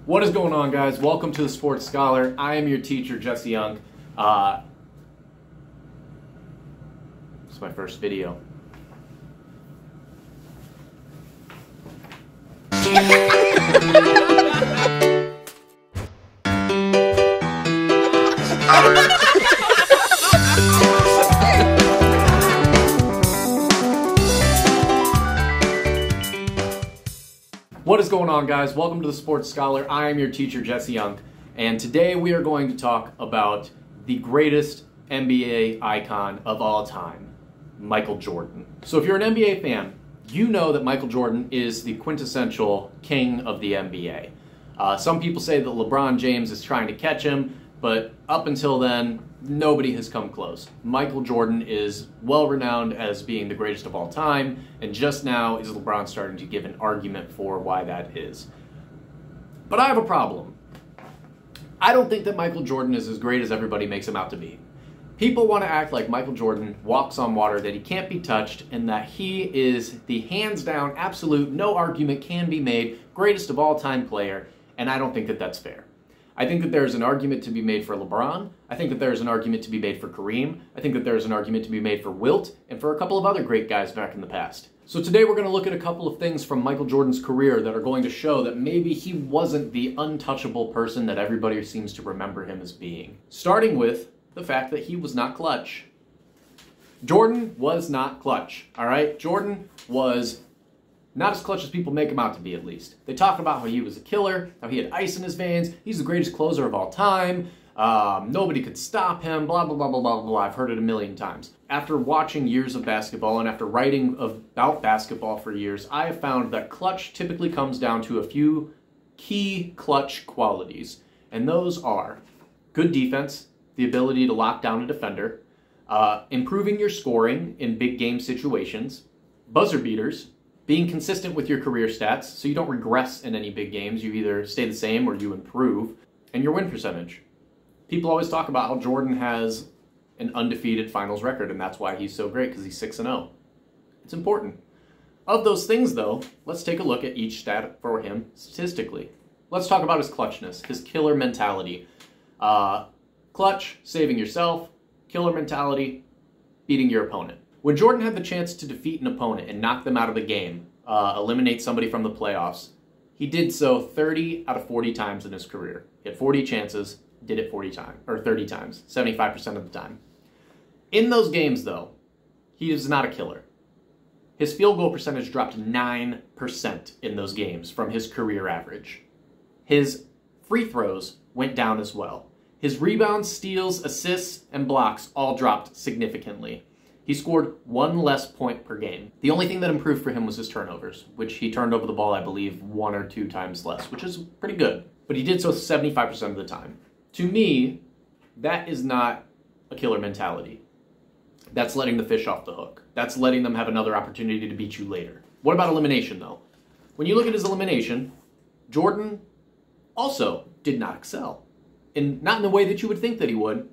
What is going on, guys? Welcome to the Sports Scholar. I am your teacher, Jesse Young. It's my first video. What is going on, guys? Welcome to the Sports Scholar. I am your teacher, Jesse Young, and today we are going to talk about the greatest NBA icon of all time, Michael Jordan. So if you're an NBA fan, you know that Michael Jordan is the quintessential king of the NBA. Some people say that LeBron James is trying to catch him, but up until then, nobody has come close. Michael Jordan is well renowned as being the greatest of all time, and just now is LeBron starting to give an argument for why that is. But I have a problem. I don't think that Michael Jordan is as great as everybody makes him out to be. People want to act like Michael Jordan walks on water, that he can't be touched, and that he is the hands down, absolute, no argument can be made, greatest of all time player, and I don't think that that's fair. I think that there's an argument to be made for LeBron. I think that there's an argument to be made for Kareem. I think that there's an argument to be made for Wilt and for a couple of other great guys back in the past. So today we're going to look at a couple of things from Michael Jordan's career that are going to show that maybe he wasn't the untouchable person that everybody seems to remember him as being. Starting with the fact that he was not clutch. Jordan was not clutch, all right? Jordan was not as clutch as people make him out to be, at least. They talk about how he was a killer, how he had ice in his veins, he's the greatest closer of all time, nobody could stop him, blah, blah, blah, blah, blah, blah. I've heard it a million times. After watching years of basketball and after writing about basketball for years, I have found that clutch typically comes down to a few key clutch qualities. And those are good defense, the ability to lock down a defender, improving your scoring in big game situations, buzzer beaters, being consistent with your career stats so you don't regress in any big games. You either stay the same or you improve. And your win percentage. People always talk about how Jordan has an undefeated finals record, and that's why he's so great, because he's 6-0. It's important. Of those things, though, let's take a look at each stat for him statistically. Let's talk about his clutchness, his killer mentality. Clutch, saving yourself. Killer mentality, beating your opponent. When Jordan had the chance to defeat an opponent and knock them out of the game, eliminate somebody from the playoffs, he did so 30 out of 40 times in his career. He had 40 chances, did it 40 times, or 30 times, 75% of the time. In those games, though, he is not a killer. His field goal percentage dropped 9% in those games from his career average. His free throws went down as well. His rebounds, steals, assists, and blocks all dropped significantly. He scored one less point per game. The only thing that improved for him was his turnovers, which he turned over the ball, I believe, 1 or 2 times less, which is pretty good. But he did so 75% of the time. To me, that is not a killer mentality. That's letting the fish off the hook. That's letting them have another opportunity to beat you later. What about elimination, though? When you look at his elimination, Jordan also did not excel. And not in the way that you would think that he would.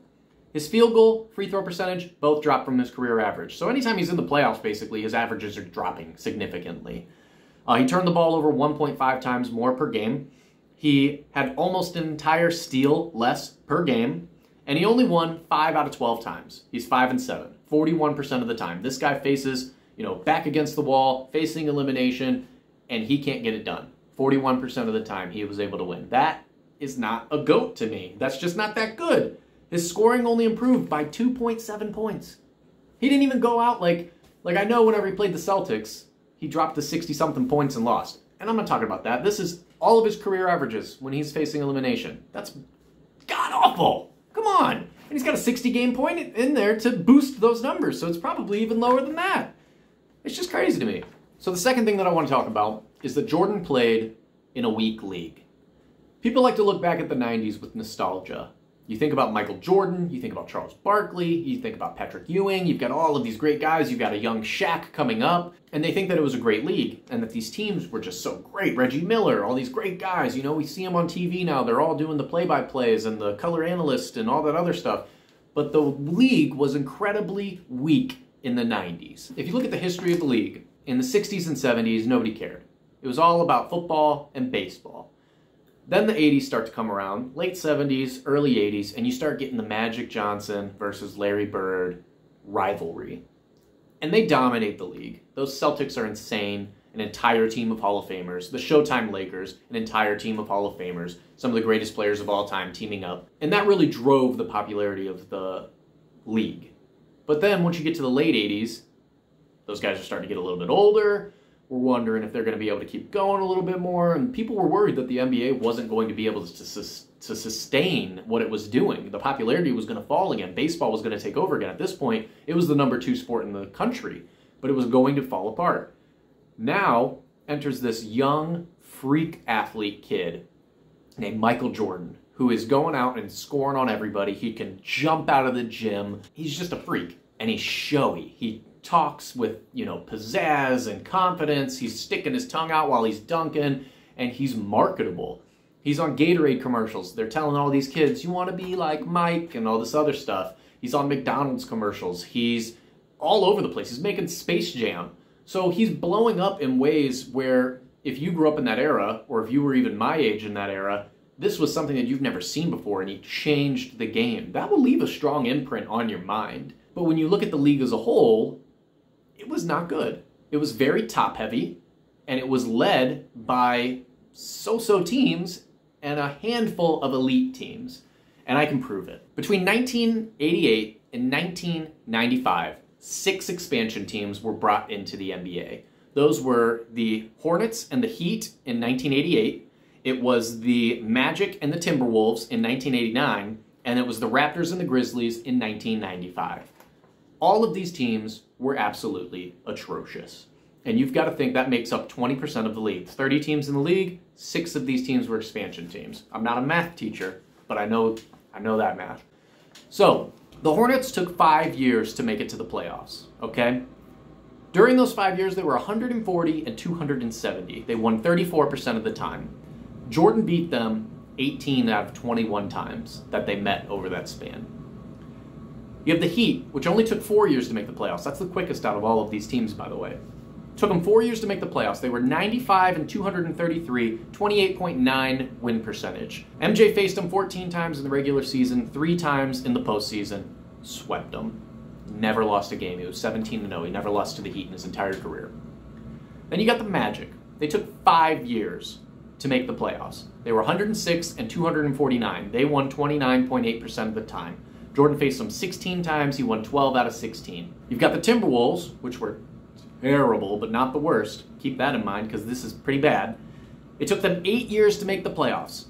His field goal, free throw percentage, both dropped from his career average. So anytime he's in the playoffs, basically, his averages are dropping significantly. He turned the ball over 1.5 times more per game. He had almost an entire steal less per game. And he only won 5 out of 12 times. He's 5-7, 41% of the time. This guy faces, back against the wall, facing elimination, and he can't get it done. 41% of the time he was able to win. That is not a GOAT to me. That's just not that good. His scoring only improved by 2.7 points. He didn't even go out like I know whenever he played the Celtics, he dropped to 60-something points and lost. And I'm not talking about that. This is all of his career averages when he's facing elimination. That's god-awful. Come on. And he's got a 60-game point in there to boost those numbers, so it's probably even lower than that. It's just crazy to me. So the second thing that I want to talk about is that Jordan played in a weak league. People like to look back at the 90s with nostalgia. You think about Michael Jordan, you think about Charles Barkley, you think about Patrick Ewing, you've got all of these great guys, you've got a young Shaq coming up, and they think that it was a great league, and that these teams were just so great. Reggie Miller, all these great guys, we see them on TV now, they're all doing the play-by-plays and the color analyst and all that other stuff. But the league was incredibly weak in the 90s. If you look at the history of the league, in the 60s and 70s, nobody cared. It was all about football and baseball. Then the 80s start to come around, late 70s, early 80s, and you start getting the Magic Johnson versus Larry Bird rivalry. And they dominate the league. Those Celtics are insane. An entire team of Hall of Famers. The Showtime Lakers, an entire team of Hall of Famers. Some of the greatest players of all time teaming up. And that really drove the popularity of the league. But then once you get to the late 80s, those guys are starting to get a little bit older. We're wondering if they're going to be able to keep going a little bit more. And people were worried that the NBA wasn't going to be able to sustain what it was doing. The popularity was going to fall again. Baseball was going to take over again. At this point, it was the #2 sport in the country. But it was going to fall apart. Now enters this young freak athlete kid named Michael Jordan, who is going out and scoring on everybody. He can jump out of the gym. He's just a freak, and he's showy. He talks with, pizzazz and confidence. He's sticking his tongue out while he's dunking, and he's marketable. He's on Gatorade commercials. They're telling all these kids, you want to be like Mike and all this other stuff. He's on McDonald's commercials. He's all over the place. He's making Space Jam. So he's blowing up in ways where if you grew up in that era, or if you were even my age in that era, this was something that you've never seen before, and he changed the game. That will leave a strong imprint on your mind. But when you look at the league as a whole, it was not good. It was very top-heavy, and it was led by so-so teams and a handful of elite teams. And I can prove it. Between 1988 and 1995, 6 expansion teams were brought into the NBA. Those were the Hornets and the Heat in 1988. It was the Magic and the Timberwolves in 1989. And it was the Raptors and the Grizzlies in 1995. All of these teams were absolutely atrocious. And you've got to think that makes up 20% of the league. 30 teams in the league, 6 of these teams were expansion teams. I'm not a math teacher, but I know that math. So, the Hornets took 5 years to make it to the playoffs, okay? During those 5 years, they were 140 and 270. They won 34% of the time. Jordan beat them 18 out of 21 times that they met over that span. You have the Heat, which only took 4 years to make the playoffs. That's the quickest out of all of these teams, by the way. Took them 4 years to make the playoffs. They were 95 and 233, 28.9 win percentage. MJ faced them 14 times in the regular season, 3 times in the postseason, swept them. Never lost a game. He was 17-0. He never lost to the Heat in his entire career. Then you got the Magic. They took 5 years to make the playoffs. They were 106 and 249. They won 29.8% of the time. Jordan faced them 16 times. He won 12 out of 16. You've got the Timberwolves, which were terrible, but not the worst. Keep that in mind, because this is pretty bad. It took them 8 years to make the playoffs.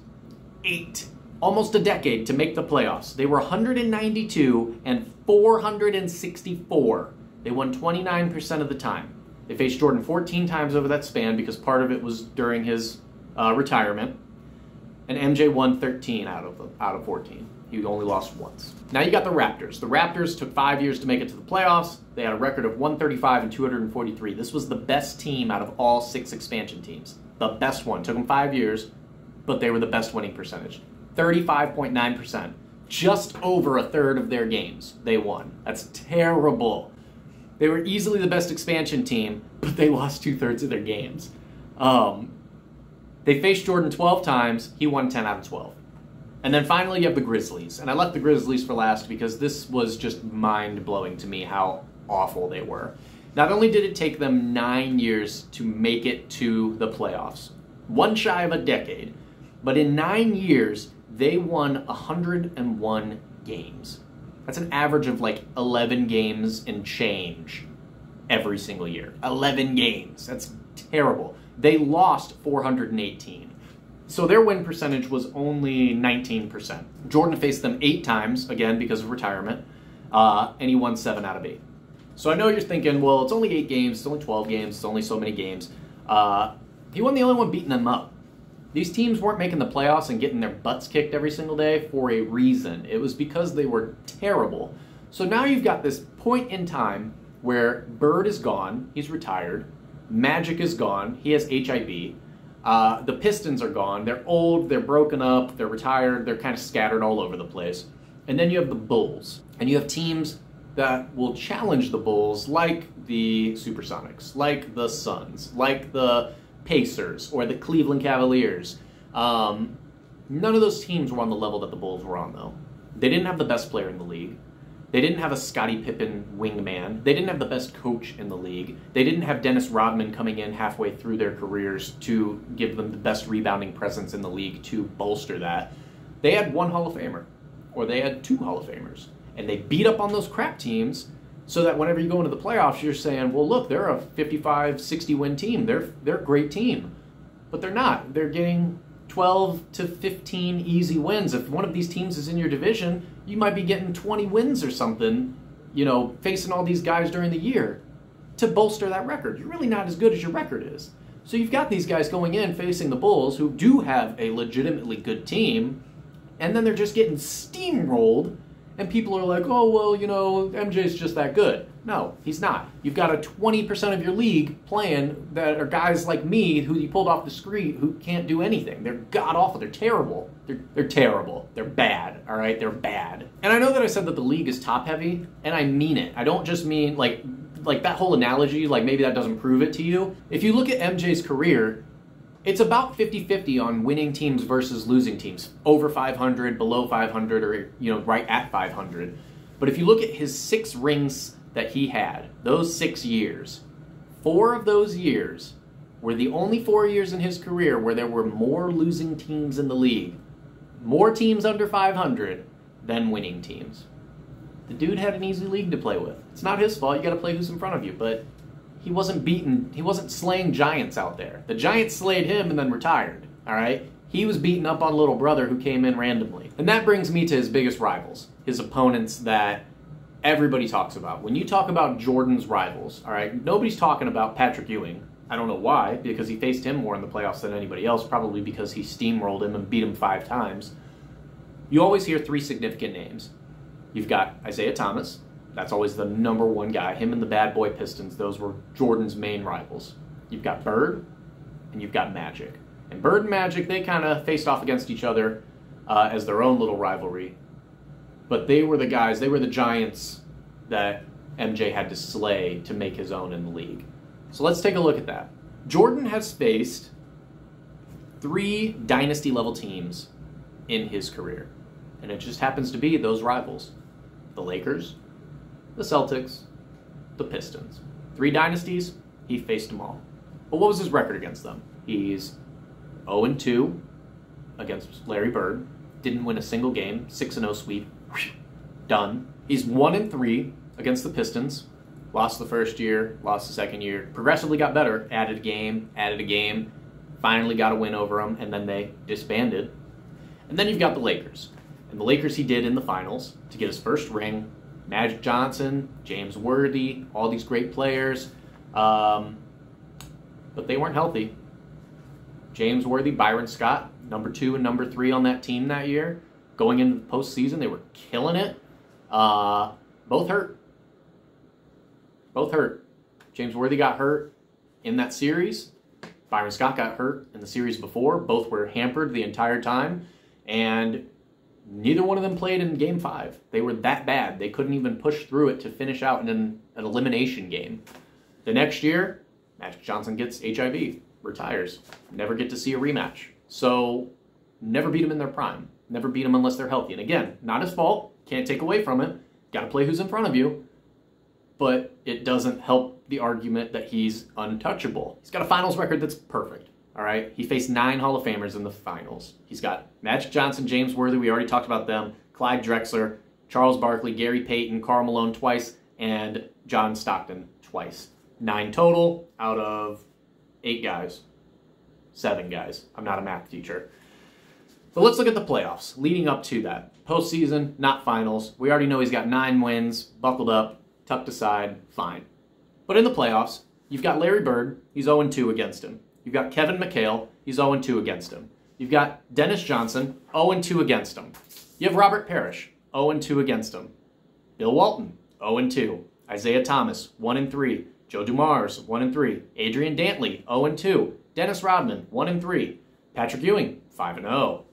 8. Almost a decade to make the playoffs. They were 192 and 464. They won 29% of the time. They faced Jordan 14 times over that span, because part of it was during his retirement. And MJ won 13 out of 14. He only lost once. Now you got the Raptors. The Raptors took 5 years to make it to the playoffs. They had a record of 135 and 243. This was the best team out of all 6 expansion teams. The best one. Took them 5 years, but they were the best winning percentage. 35.9%. Just over a third of their games they won. That's terrible. They were easily the best expansion team, but they lost 2/3 of their games. They faced Jordan 12 times. He won 10 out of 12. And then finally you have the Grizzlies. And I left the Grizzlies for last because this was just mind-blowing to me how awful they were. Not only did it take them 9 years to make it to the playoffs, one shy of a decade, but in 9 years, they won 101 games. That's an average of like 11 games and change every single year. 11 games. That's terrible. They lost 418. So their win percentage was only 19%. Jordan faced them 8 times, again, because of retirement, and he won 7 out of 8. So I know you're thinking, well, it's only 8 games, it's only 12 games, it's only so many games. He wasn't the only one beating them up. These teams weren't making the playoffs and getting their butts kicked every single day for a reason. It was because they were terrible. So now you've got this point in time where Bird is gone, he's retired, Magic is gone, he has HIV, the Pistons are gone, they're old, they're broken up, they're retired, they're kind of scattered all over the place. And then you have the Bulls, and you have teams that will challenge the Bulls like the Supersonics, like the Suns, like the Pacers, or the Cleveland Cavaliers. None of those teams were on the level that the Bulls were on, though. They didn't have the best player in the league. They didn't have a Scottie Pippen wingman. They didn't have the best coach in the league. They didn't have Dennis Rodman coming in halfway through their careers to give them the best rebounding presence in the league to bolster that. They had one Hall of Famer, or they had two Hall of Famers. And they beat up on those crap teams so that whenever you go into the playoffs, you're saying, well, look, they're a 55, 60 win team. They're a great team. But they're not. They're getting 12 to 15 easy wins. If one of these teams is in your division, you might be getting 20 wins or something, facing all these guys during the year to bolster that record. You're really not as good as your record is. So you've got these guys going in facing the Bulls who do have a legitimately good team, and then they're just getting steamrolled, and people are like, oh, well, MJ's just that good. No, he's not. You've got a 20% of your league playing that are guys like me who you pulled off the street who can't do anything. They're god-awful. They're terrible. They're terrible. They're bad, all right? They're bad. And I know that I said that the league is top-heavy, and I mean it. I don't just mean, like that whole analogy, like maybe that doesn't prove it to you. If you look at MJ's career, it's about 50-50 on winning teams versus losing teams. Over 500, below 500, or, right at 500. But if you look at his 6 rings that he had, those 6 years, 4 of those years were the only 4 years in his career where there were more losing teams in the league. More teams under 500 than winning teams. The dude had an easy league to play with. It's not his fault. You got to play who's in front of you, but he wasn't slaying giants out there. The Giants slayed him and then retired, all right? He was beating up on little brother who came in randomly. And that brings me to his biggest rivals, his opponents that everybody talks about. When you talk about Jordan's rivals, all right, nobody's talking about Patrick Ewing. I don't know why, because he faced him more in the playoffs than anybody else, probably because he steamrolled him and beat him 5 times. You always hear 3 significant names. You've got Isaiah Thomas. That's always the number one guy. Him and the bad boy Pistons, those were Jordan's main rivals. You've got Bird, and you've got Magic. And Bird and Magic, they kind of faced off against each other as their own little rivalry. But they were the guys, they were the giants that MJ had to slay to make his own in the league. So let's take a look at that. Jordan has faced 3 dynasty-level teams in his career. And it just happens to be those rivals. The Lakers, the Celtics, the Pistons. 3 dynasties, he faced them all. But what was his record against them? He's 0-2 against Larry Bird. Didn't win a single game. 6-0 sweep. Done. He's 1-3 against the Pistons. Lost the first year, lost the second year. Progressively got better. Added a game. Finally got a win over them, and then they disbanded. And then you've got the Lakers. And the Lakers he did in the finals to get his first ring. Magic Johnson, James Worthy, all these great players. But they weren't healthy. James Worthy, Byron Scott, number 2 and number 3 on that team that year. Going into the postseason, they were killing it. Both hurt. James Worthy got hurt in that series. Byron Scott got hurt in the series before. Both were hampered the entire time. And neither one of them played in Game 5. They were that bad. They couldn't even push through it to finish out in an elimination game. The next year, Magic Johnson gets HIV, retires. Never get to see a rematch. So, never beat them in their prime. Never beat them unless they're healthy. And again, not his fault. Can't take away from it. Got to play who's in front of you. But it doesn't help the argument that he's untouchable. He's got a finals record that's perfect. All right, he faced 9 Hall of Famers in the finals. He's got Magic Johnson, James Worthy, we already talked about them, Clyde Drexler, Charles Barkley, Gary Payton, Karl Malone twice, and John Stockton twice. 9 total out of 8 guys. 7 guys. I'm not a math teacher. But let's look at the playoffs leading up to that. Postseason, not finals. We already know he's got 9 wins, buckled up, tucked aside, fine. But in the playoffs, you've got Larry Bird, he's 0-2 against him. You've got Kevin McHale, he's 0-2 against him. You've got Dennis Johnson, 0-2 against him. You have Robert Parrish, 0-2 against him. Bill Walton, 0-2. Isaiah Thomas, 1-3. Joe Dumars, 1-3. Adrian Dantley, 0-2. Dennis Rodman, 1-3. Patrick Ewing, 5-0.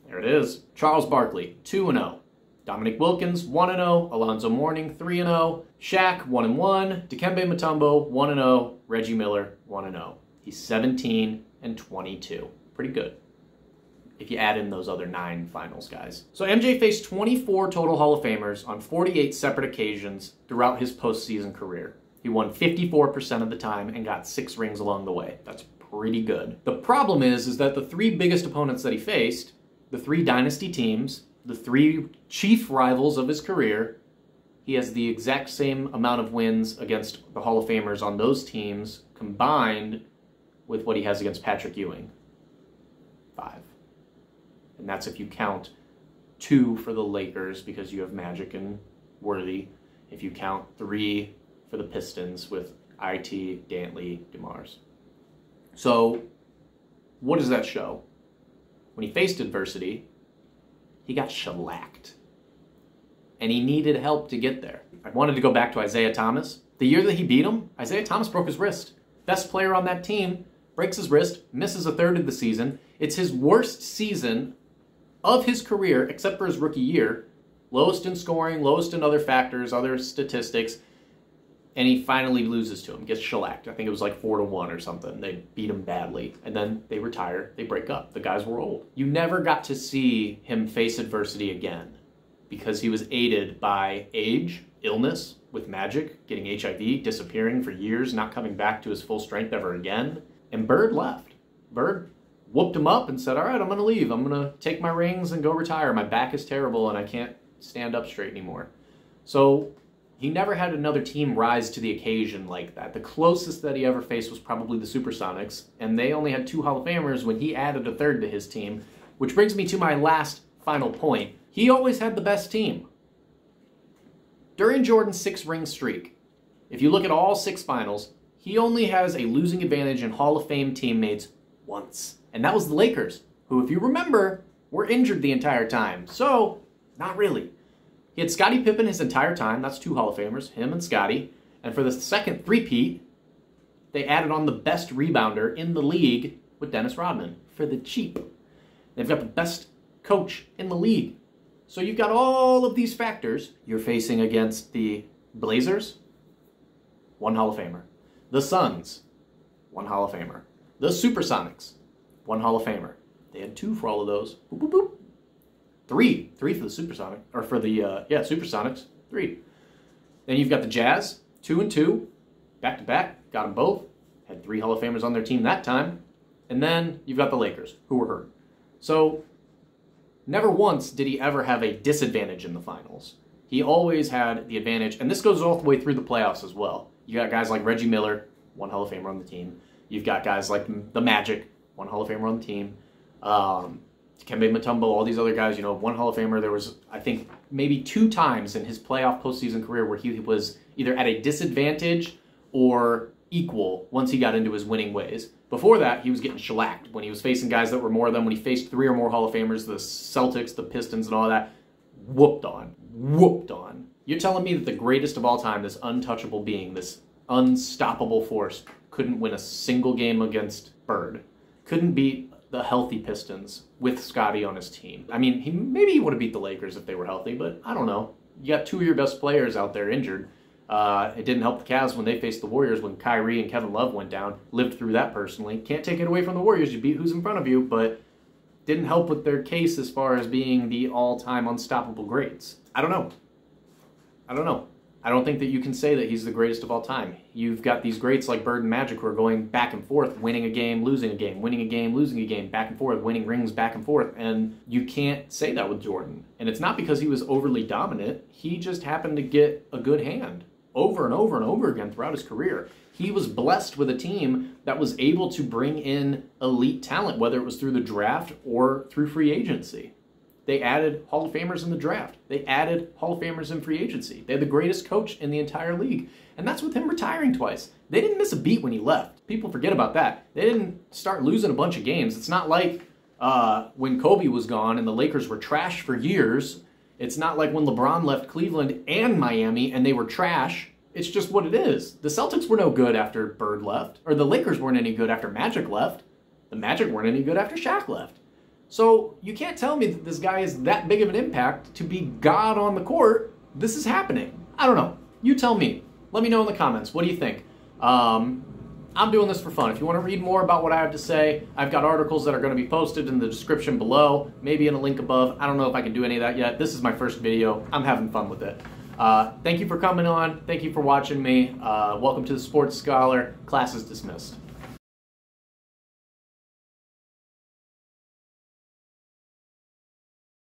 There it is. Charles Barkley, 2-0. Dominique Wilkins, 1-0. Alonzo Mourning, 3-0. Shaq, 1-1. Dikembe Mutombo, 1-0. Reggie Miller, 1-0. He's 17-22. Pretty good. if you add in those other 9 finals guys. So MJ faced 24 total Hall of Famers on 48 separate occasions throughout his postseason career. He won 54% of the time and got 6 rings along the way. That's pretty good. The problem is that the 3 biggest opponents that he faced, the 3 dynasty teams, the 3 chief rivals of his career, he has the exact same amount of wins against the Hall of Famers on those teams combined with what he has against Patrick Ewing. 5. And that's if you count 2 for the Lakers because you have Magic and Worthy. If you count 3 for the Pistons with IT, Dantley, DeMars. So, what does that show? When he faced adversity, he got shellacked. And he needed help to get there. I wanted to go back to Isaiah Thomas. The year that he beat him, Isaiah Thomas broke his wrist. Best player on that team breaks his wrist, misses a third of the season. It's his worst season of his career, except for his rookie year. Lowest in scoring, lowest in other factors, other statistics. And he finally loses to him, gets shellacked. I think it was like 4-1 or something. They beat him badly. And then they retire, they break up. The guys were old. You never got to see him face adversity again because he was aided by age, illness, with Magic, getting HIV, disappearing for years, not coming back to his full strength ever again. And Bird left. Bird whooped him up and said, all right, I'm going to leave. I'm going to take my rings and go retire. My back is terrible and I can't stand up straight anymore. So he never had another team rise to the occasion like that. The closest that he ever faced was probably the Supersonics, and they only had 2 Hall of Famers when he added a third to his team, which brings me to my last final point. He always had the best team. During Jordan's 6-ring streak, if you look at all 6 finals, he only has a losing advantage in Hall of Fame teammates once. And that was the Lakers, who, if you remember, were injured the entire time. So, not really. He had Scottie Pippen his entire time. That's 2 Hall of Famers, him and Scottie. And for the second three-peat, they added on the best rebounder in the league with Dennis Rodman for the cheap. They've got the best coach in the league. So you've got all of these factors. You're facing against the Blazers, 1 Hall of Famer. The Suns, 1 Hall of Famer. The Supersonics, 1 Hall of Famer. They had 2 for all of those. Boop, boop, boop. 3 for the Supersonic, or for the, Supersonics, 3. Then you've got the Jazz, 2 and 2, back-to-back, got them both. Had 3 Hall of Famers on their team that time. And then you've got the Lakers, who were hurt. So, never once did he ever have a disadvantage in the finals. He always had the advantage, and this goes all the way through the playoffs as well. You got guys like Reggie Miller, 1 Hall of Famer on the team. You've got guys like the Magic, 1 Hall of Famer on the team. Kembe Mutombo, all these other guys, 1 Hall of Famer. There was, I think, maybe 2 times in his playoff postseason career where he was either at a disadvantage or equal once he got into his winning ways. Before that, he was getting shellacked when he was facing guys that were more than when he faced 3 or more Hall of Famers, the Celtics, the Pistons, and all that. Whooped on. You're telling me that the greatest of all time, this untouchable being, this unstoppable force, couldn't win a single game against Bird, couldn't beat the healthy Pistons with Scottie on his team. I mean, maybe he would have beat the Lakers if they were healthy, but I don't know. You got 2 of your best players out there injured. It didn't help the Cavs when they faced the Warriors when Kyrie and Kevin Love went down. Lived through that personally. Can't take it away from the Warriors. You beat who's in front of you, but didn't help with their case as far as being the all-time unstoppable greats. I don't know. I don't think that you can say that he's the greatest of all time. You've got these greats like Bird and Magic who are going back and forth, winning a game, losing a game, winning a game, losing a game, back and forth, winning rings back and forth, and you can't say that with Jordan. And it's not because he was overly dominant. He just happened to get a good hand over and over and over again throughout his career. He was blessed with a team that was able to bring in elite talent, whether it was through the draft or through free agency. They added Hall of Famers in the draft. They added Hall of Famers in free agency. They had the greatest coach in the entire league. And that's with him retiring twice. They didn't miss a beat when he left. People forget about that. They didn't start losing a bunch of games. It's not like when Kobe was gone and the Lakers were trash for years. It's not like when LeBron left Cleveland and Miami and they were trash. It's just what it is. The Celtics were no good after Bird left. Or the Lakers weren't any good after Magic left. The Magic weren't any good after Shaq left. So you can't tell me that this guy is that big of an impact to be God on the court. This is happening. I don't know. You tell me. Let me know in the comments. What do you think? I'm doing this for fun. If you want to read more about what I have to say, I've got articles that are going to be posted in the description below, maybe in a link above. I don't know if I can do any of that yet. This is my first video. I'm having fun with it. Thank you for coming on. Thank you for watching me. Welcome to the Sports Scholar. Class is dismissed.